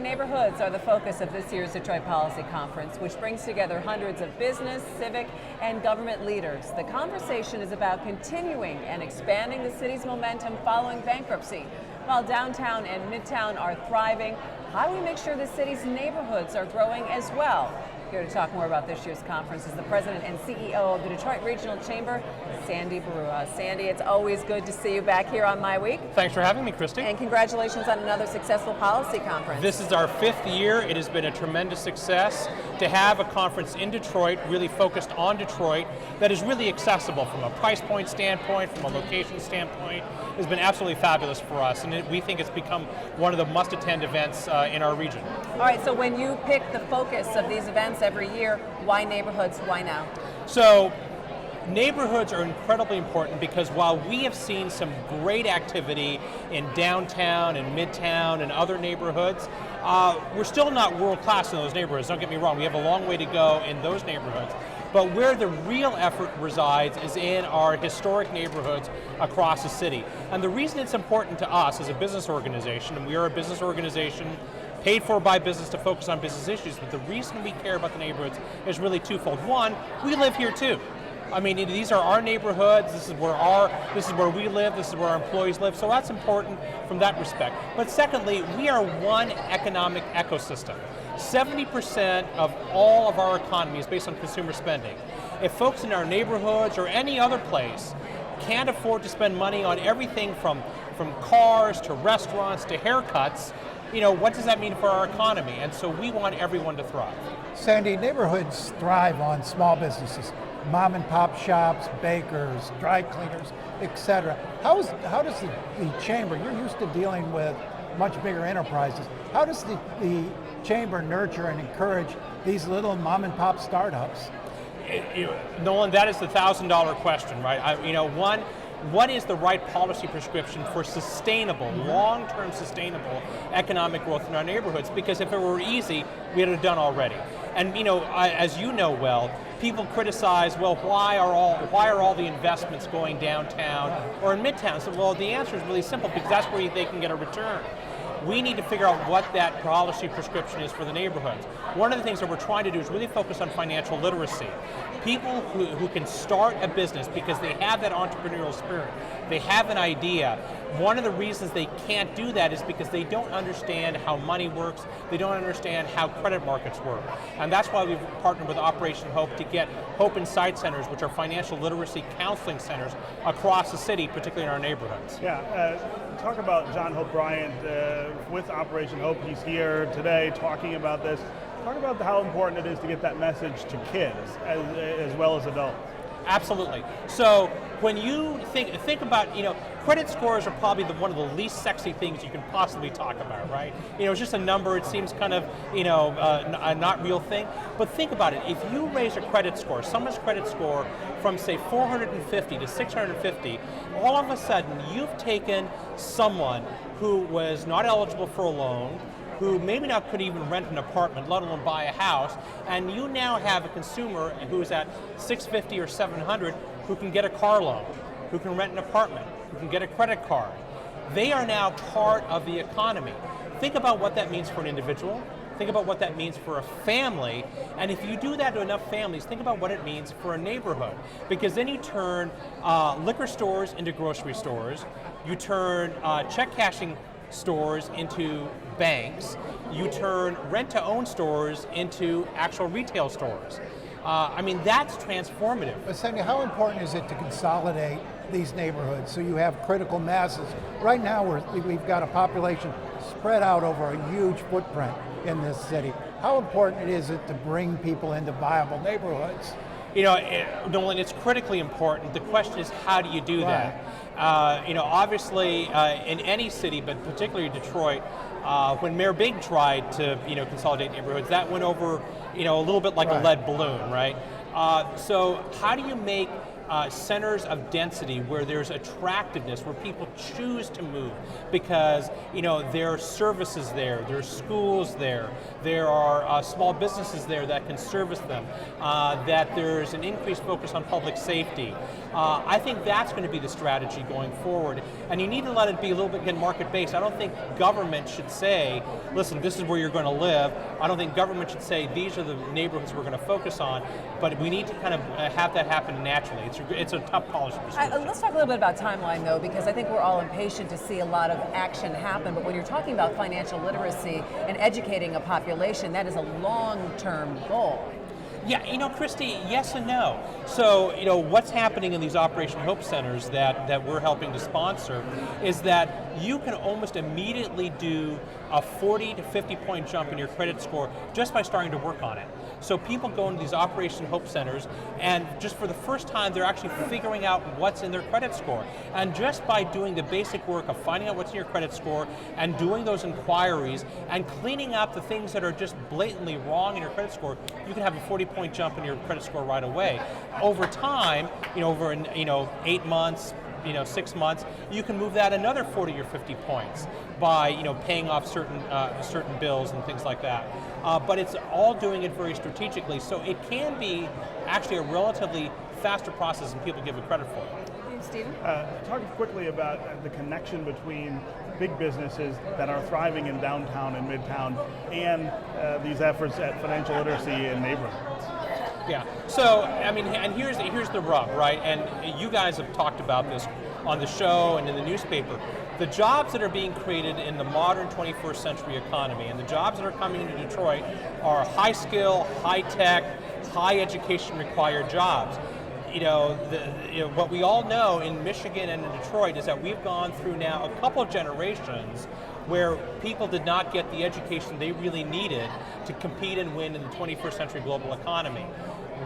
Neighborhoods are the focus of this year's Detroit Policy Conference, which brings together hundreds of business, civic, and government leaders. The conversation is about continuing and expanding the city's momentum following bankruptcy. While Downtown and Midtown are thriving, how do we make sure the city's neighborhoods are growing as well? Here to talk more about this year's conference is the president and CEO of the Detroit Regional Chamber, Sandy Baruah. Sandy, it's always good to see you back here on MiWeek. Thanks for having me, Christy. And congratulations on another successful policy conference. This is our 5th year. It has been a tremendous success to have a conference in Detroit, really focused on Detroit, that is really accessible from a price point standpoint, from a location standpoint. It has been absolutely fabulous for us, and we think it's become one of the must-attend events in our region. All right, so when you pick the focus of these events every year, why neighborhoods, why now? So, neighborhoods are incredibly important because while we have seen some great activity in Downtown and Midtown and other neighborhoods, we're still not world-class in those neighborhoods. Don't get me wrong, we have a long way to go in those neighborhoods. But where the real effort resides is in our historic neighborhoods across the city. And the reason it's important to us as a business organization, and we are a business organization paid for by business to focus on business issues, but the reason we care about the neighborhoods is really twofold. One, we live here too. I mean, these are our neighborhoods, this is where we live, this is where our employees live, so that's important from that respect. But secondly, we are one economic ecosystem. 70% of all of our economy is based on consumer spending. If folks in our neighborhoods or any other place can't afford to spend money on everything from cars to restaurants to haircuts, what does that mean for our economy? And so we want everyone to thrive. Sandy, neighborhoods thrive on small businesses, mom and pop shops, bakers, dry cleaners, etc. How does the chamber, you're used to dealing with much bigger enterprises, how does the chamber nurture and encourage these little mom and pop startups? Nolan, that is the $1,000 question, right? One, what is the right policy prescription for sustainable, long-term sustainable economic growth in our neighborhoods? Because if it were easy, we'd have done already. And as you know well, people criticize, well, why are all the investments going downtown or in Midtown? So, well, the answer is really simple, because that's where they can get a return. We need to figure out what that policy prescription is for the neighborhoods. One of the things that we're trying to do is really focus on financial literacy. People who can start a business because they have that entrepreneurial spirit, they have an idea. One of the reasons they can't do that is because they don't understand how money works, they don't understand how credit markets work. And that's why we've partnered with Operation Hope to get Hope Insight Centers, which are financial literacy counseling centers across the city, particularly in our neighborhoods. Yeah, talk about John Hope Bryant with Operation Hope. He's here today talking about this. Talk about how important it is to get that message to kids as well as adults. Absolutely. So when you think about, credit scores are probably one of the least sexy things you can possibly talk about, right? It's just a number, it seems kind of, a not real thing. But think about it, if you raise a credit score, someone's credit score from say 450 to 650, all of a sudden you've taken someone who was not eligible for a loan, who maybe not could even rent an apartment, let alone buy a house, and you now have a consumer who's at 650 or 700 who can get a car loan, who can rent an apartment, who can get a credit card. They are now part of the economy. Think about what that means for an individual, think about what that means for a family, and if you do that to enough families, think about what it means for a neighborhood. Because then you turn liquor stores into grocery stores, you turn check cashing stores into banks, you turn rent-to-own stores into actual retail stores. That's transformative. But Sandy, how important is it to consolidate these neighborhoods so you have critical masses? Right now we've got a population spread out over a huge footprint in this city. How important is it to bring people into viable neighborhoods? Nolan, it's critically important. The question is, how do you do that? Obviously, in any city, but particularly Detroit, when Mayor Big tried to, consolidate neighborhoods, that went over, a little bit like a lead balloon, right? So how do you make centers of density where there's attractiveness, where people choose to move because there are services there, there's schools there are small businesses there that can service them, that there's an increased focus on public safety. I think that's going to be the strategy going forward. And you need to let it be a little bit, again, market-based. I don't think government should say, listen, this is where you're going to live. I don't think government should say, these are the neighborhoods we're going to focus on, but we need to kind of have that happen naturally. It's a tough policy procedure. Let's talk a little bit about timeline, though, because I think we're all impatient to see a lot of action happen, but when you're talking about financial literacy and educating a population, that is a long-term goal. Yeah, Christy, yes and no. So, what's happening in these Operation Hope Centers that we're helping to sponsor is that you can almost immediately do a 40 to 50 point jump in your credit score just by starting to work on it. So people go into these Operation Hope Centers, and just for the first time, they're actually figuring out what's in their credit score. And just by doing the basic work of finding out what's in your credit score and doing those inquiries and cleaning up the things that are just blatantly wrong in your credit score, you can have a 40-point jump in your credit score right away. Over time, over 8 months, 6 months, you can move that another 40 or 50 points by paying off certain bills and things like that. But it's all doing it very strategically, so it can be actually a relatively faster process than people give it credit for. Stephen? Talking quickly about the connection between big businesses that are thriving in Downtown and Midtown and these efforts at financial literacy in neighborhoods. Yeah, so, and here's the rub, right? And you guys have talked about this on the show and in the newspaper. The jobs that are being created in the modern 21st century economy and the jobs that are coming into Detroit are high skill, high tech, high education required jobs. What we all know in Michigan and in Detroit is that we've gone through now a couple of generations where people did not get the education they really needed to compete and win in the 21st century global economy.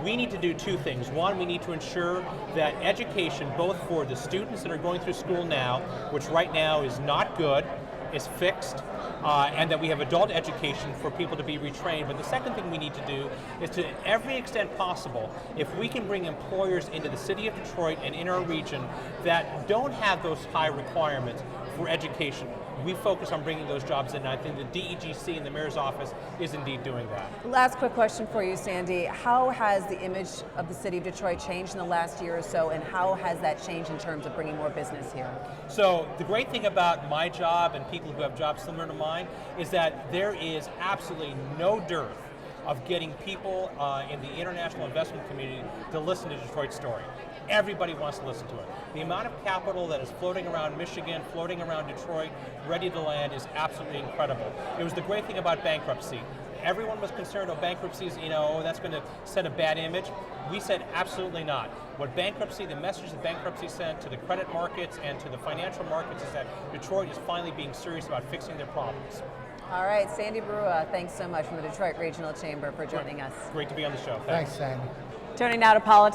We need to do two things. One, we need to ensure that education, both for the students that are going through school now, which right now is not good, is fixed, and that we have adult education for people to be retrained. But the second thing we need to do is, to every extent possible, if we can bring employers into the city of Detroit and in our region that don't have those high requirements for education, we focus on bringing those jobs in, and I think the DEGC and the mayor's office is indeed doing that. Last quick question for you, Sandy. How has the image of the city of Detroit changed in the last year or so, and how has that changed in terms of bringing more business here? So the great thing about my job and people who have jobs similar to mine is that there is absolutely no dearth of getting people in the international investment community to listen to Detroit's story. Everybody wants to listen to it. The amount of capital that is floating around Michigan, floating around Detroit, ready to land is absolutely incredible. It was the great thing about bankruptcy. Everyone was concerned, bankruptcies, that's going to set a bad image. We said absolutely not. The message that bankruptcy sent to the credit markets and to the financial markets is that Detroit is finally being serious about fixing their problems. All right, Sandy Baruah, thanks so much from the Detroit Regional Chamber for joining us. Great to be on the show. Thanks, Sandy. Turning now to politics.